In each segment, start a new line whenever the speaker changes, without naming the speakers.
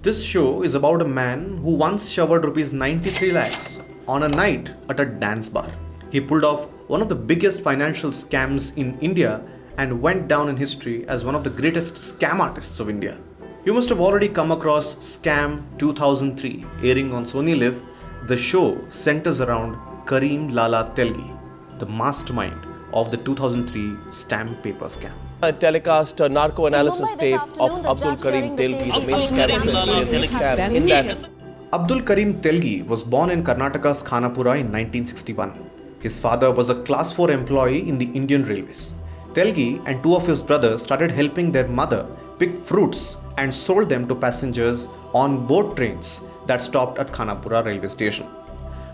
This show is about a man who once showered rupees 93 lakhs on a night at a dance bar. He pulled off one of the biggest financial scams in India and went down in history as one of the greatest scam artists of India. You must have already come across Scam 2003, airing on Sony Liv. The show centers around Karim Lala Telgi, the mastermind of the 2003 stamp paper scam.
Telecast a narco analysis tape of Abdul Karim Telgi, the main character in that.
Abdul Karim Telgi was born in Karnataka's Khanapur in 1961. His father was a class 4 employee in the Indian Railways. Telgi and two of his brothers started helping their mother pick fruits and sold them to passengers on boat trains that stopped at Khanapur railway station.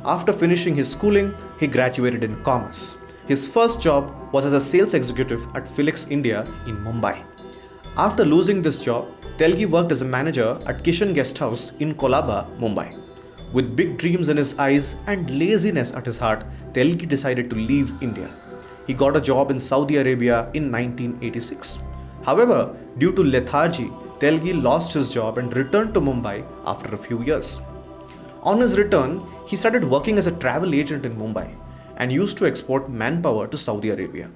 After finishing his schooling, he graduated in commerce. His first job was as a sales executive at Felix India in Mumbai. After losing this job, Telgi worked as a manager at Kishan Guest House in Kolaba, Mumbai. With big dreams in his eyes and laziness at his heart, Telgi decided to leave India. He got a job in Saudi Arabia in 1986. However, due to lethargy, Telgi lost his job and returned to Mumbai after a few years. On his return, he started working as a travel agent in Mumbai and used to export manpower to Saudi Arabia.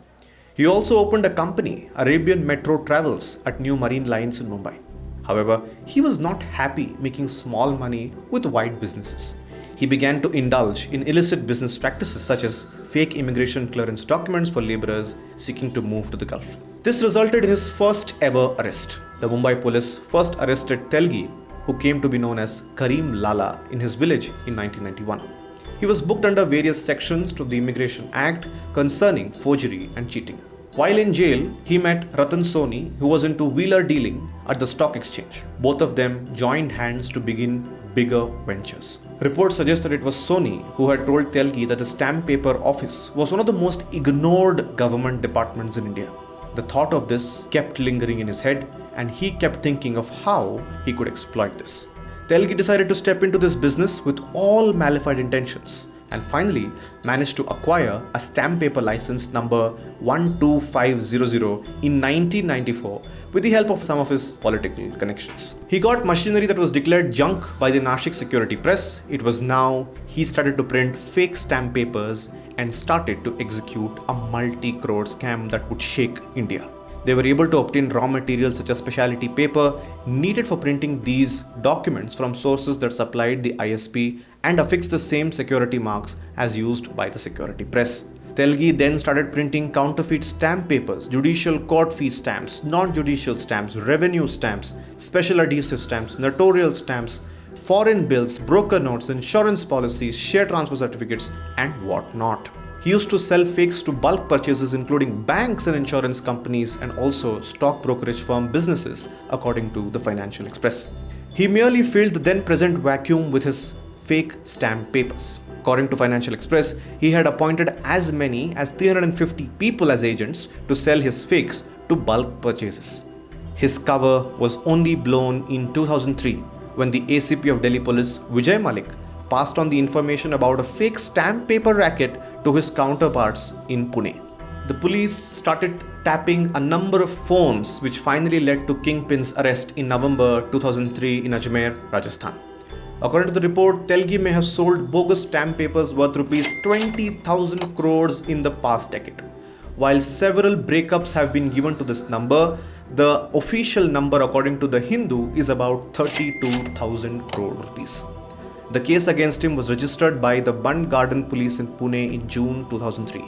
He also opened a company, Arabian Metro Travels, at New Marine Lines in Mumbai. However, he was not happy making small money with wide businesses. He began to indulge in illicit business practices such as fake immigration clearance documents for laborers seeking to move to the Gulf. This resulted in his first ever arrest. The Mumbai police first arrested Telgi, who came to be known as Karim Lala, in his village in 1991. He was booked under various sections of the Immigration Act concerning forgery and cheating. While in jail, he met Ratan Soni, who was into wheeler dealing at the stock exchange. Both of them joined hands to begin bigger ventures. Reports suggest that it was Soni who had told Telgi that the stamp paper office was one of the most ignored government departments in India. The thought of this kept lingering in his head, and he kept thinking of how he could exploit this. Telgi decided to step into this business with all malified intentions and finally managed to acquire a stamp paper license number 12500 in 1994 with the help of some of his political connections. He got machinery that was declared junk by the Nashik security press. It was now he started to print fake stamp papers and started to execute a multi-crore scam that would shake India. They were able to obtain raw materials such as specialty paper needed for printing these documents from sources that supplied the ISP and affix the same security marks as used by the security press. Telgi then started printing counterfeit stamp papers, judicial court fee stamps, non-judicial stamps, revenue stamps, special adhesive stamps, notarial stamps, foreign bills, broker notes, insurance policies, share transfer certificates, and whatnot. He used to sell fakes to bulk purchases including banks and insurance companies and also stock brokerage firm businesses, according to the Financial Express. He merely filled the then present vacuum with his fake stamp papers. According to Financial Express, he had appointed as many as 350 people as agents to sell his fakes to bulk purchases. His cover was only blown in 2003 when the ACP of Delhi Police, Vijay Malik, passed on the information about a fake stamp paper racket to his counterparts in Pune. The police started tapping a number of phones, which finally led to Kingpin's arrest in November 2003 in Ajmer, Rajasthan. According to the report, Telgi may have sold bogus stamp papers worth rupees 20,000 crores in the past decade. While several breakups have been given to this number, the official number according to the Hindu is about 32,000 crore rupees. The case against him was registered by the Bund Garden Police in Pune in June 2003.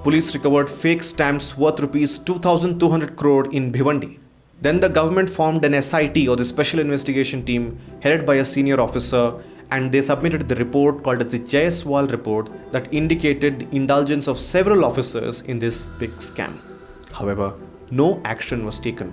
Police recovered fake stamps worth rupees 2,200 crore in Bhiwandi. Then the government formed an SIT, or the Special Investigation Team, headed by a senior officer, and they submitted the report called as the Jaiswal report that indicated the indulgence of several officers in this big scam. However, no action was taken.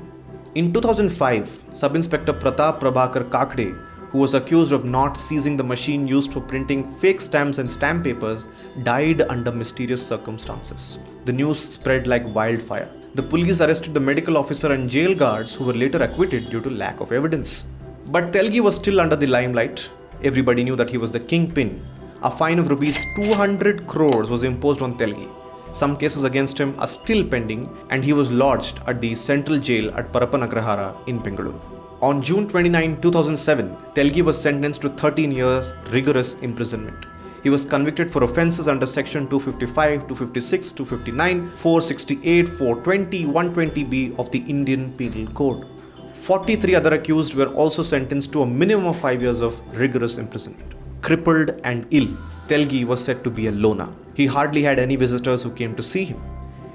In 2005, Sub-Inspector Pratap Prabhakar Kakde, who was accused of not seizing the machine used for printing fake stamps and stamp papers, died under mysterious circumstances. The news spread like wildfire. The police arrested the medical officer and jail guards who were later acquitted due to lack of evidence. But Telgi was still under the limelight. Everybody knew that he was the kingpin. A fine of rupees 200 crores was imposed on Telgi. Some cases against him are still pending and he was lodged at the central jail at Parapanagrahara in Bengaluru. On June 29, 2007, Telgi was sentenced to 13 years rigorous imprisonment. He was convicted for offences under Section 255, 256, 259, 468, 420, 120B of the Indian Penal Code. 43 other accused were also sentenced to a minimum of 5 years of rigorous imprisonment. Crippled and ill, Telgi was said to be a loner. He hardly had any visitors who came to see him.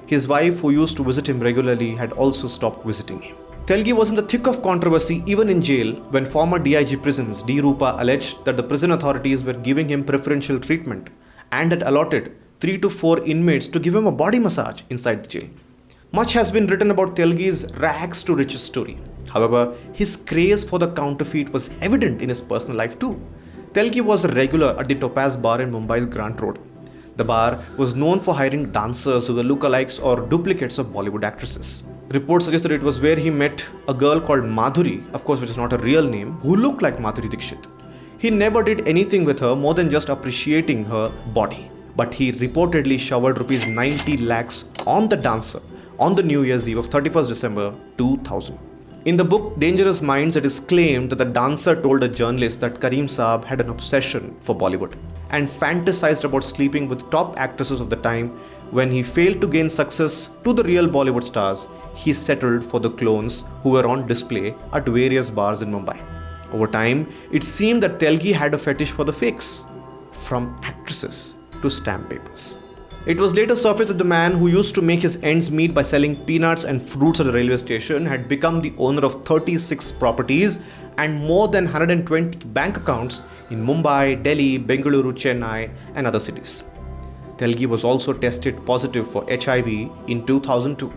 His wife, who used to visit him regularly, had also stopped visiting him. Telgi was in the thick of controversy even in jail when former DIG prisons D. Rupa alleged that the prison authorities were giving him preferential treatment and had allotted 3 to 4 inmates to give him a body massage inside the jail. Much has been written about Telgi's rags to riches story. However, his craze for the counterfeit was evident in his personal life too. Telgi was a regular at the Topaz bar in Mumbai's Grant Road. The bar was known for hiring dancers who were lookalikes or duplicates of Bollywood actresses. Reports suggest that it was where he met a girl called Madhuri, of course which is not a real name, who looked like Madhuri Dixit. He never did anything with her more than just appreciating her body. But he reportedly showered rupees 90 lakhs on the dancer on the New Year's Eve of 31st December 2000. In the book Dangerous Minds, it is claimed that the dancer told a journalist that Karim Saab had an obsession for Bollywood and fantasized about sleeping with top actresses of the time. When he failed to gain success to the real Bollywood stars, he settled for the clones who were on display at various bars in Mumbai. Over time, it seemed that Telgi had a fetish for the fakes, from actresses to stamp papers. It was later surfaced that the man who used to make his ends meet by selling peanuts and fruits at the railway station had become the owner of 36 properties and more than 120 bank accounts in Mumbai, Delhi, Bengaluru, Chennai, and other cities. Telgi was also tested positive for HIV in 2002.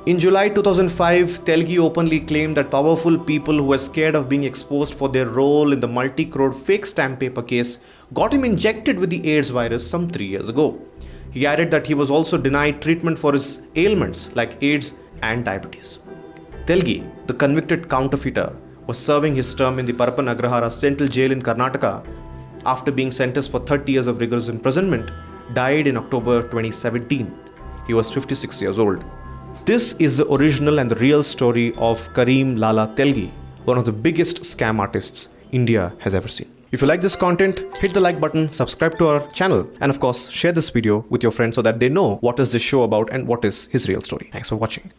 In July 2005, Telgi openly claimed that powerful people who were scared of being exposed for their role in the multi-crore fake stamp paper case got him injected with the AIDS virus some 3 years ago. He added that he was also denied treatment for his ailments like AIDS and diabetes. Telgi, the convicted counterfeiter, was serving his term in the Parapan Agrahara Central Jail in Karnataka after being sentenced for 30 years of rigorous imprisonment. Died in October 2017. He was 56 years old. This is the original and the real story of Karim Lala Telgi, one of the biggest scam artists India has ever seen. If you like this content, hit the like button, subscribe to our channel, and of course, share this video with your friends so that they know what is this show about and what is his real story. Thanks for watching.